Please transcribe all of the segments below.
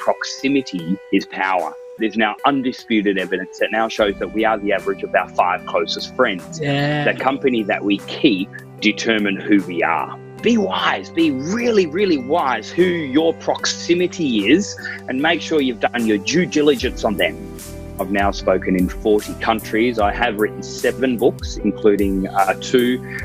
proximity is power. There's now undisputed evidence that now shows that we are the average of our 5 closest friends. Yeah. The company that we keep determine who we are. Be wise, be really, really wise who your proximity is, and make sure you've done your due diligence on them. I've now spoken in 40 countries. I have written 7 books, including 2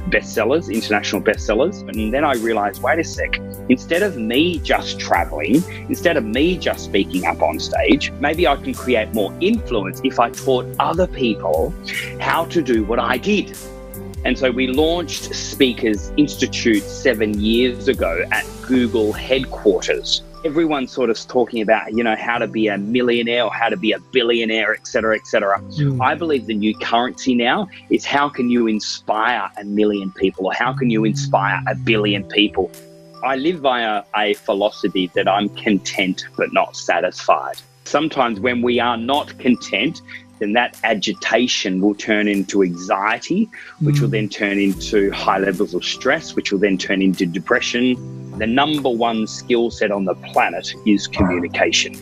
bestsellers, international bestsellers. And then I realized, wait a sec, instead of me just traveling, instead of me just speaking up on stage, maybe I can create more influence if I taught other people how to do what I did. And so we launched Speakers Institute 7 years ago at Google headquarters. Everyone's sort of talking about, how to be a millionaire or how to be a billionaire, et cetera, et cetera. I believe the new currency now is how can you inspire 1 million people, or how can you inspire 1 billion people? I live by a philosophy that I'm content but not satisfied. Sometimes when we are not content, then that agitation will turn into anxiety, which will then turn into high levels of stress, which will then turn into depression. The number 1 skill set on the planet is communication.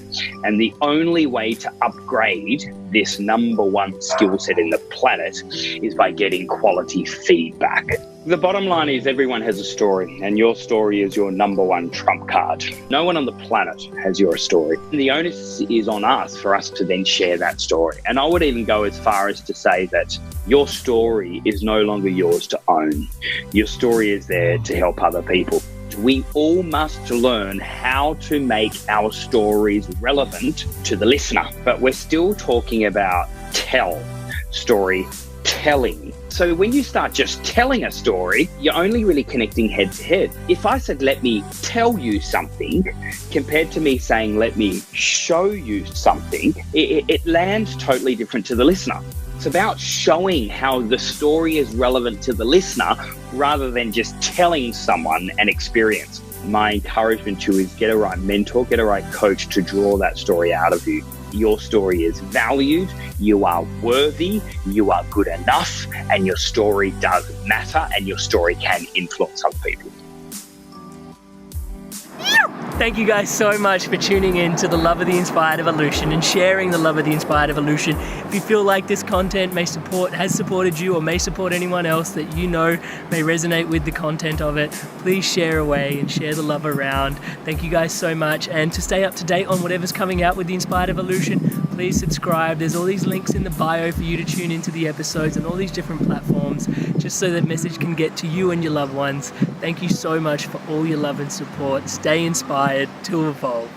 And the only way to upgrade this number 1 skill set in the planet is by getting quality feedback. The bottom line is everyone has a story, and your story is your number 1 trump card. No one on the planet has your story. And the onus is on us for us to then share that story. And I would even go as far as to say that your story is no longer yours to own. Your story is there to help other people. We all must learn how to make our stories relevant to the listener. But we're still talking about storytelling. So when you start just telling a story, you're only really connecting head to head. If I said, let me tell you something, compared to me saying, let me show you something, it lands totally different to the listener. It's about showing how the story is relevant to the listener rather than just telling someone an experience. My encouragement to you is get a right mentor, get a right coach to draw that story out of you. Your story is valued, you are worthy, you are good enough, and your story does matter, and your story can influence other people. Thank you guys so much for tuning in to the Love of the Inspired Evolution and sharing the Love of the Inspired Evolution. If you feel like this content has supported you or may support anyone else that you know may resonate with the content of it, please share away and share the love around. Thank you guys so much. And to stay up to date on whatever's coming out with the Inspired Evolution, please subscribe. There's all these links in the bio for you to tune into the episodes and all these different platforms, just so that message can get to you and your loved ones. Thank you so much for all your love and support. Stay inspired to evolve.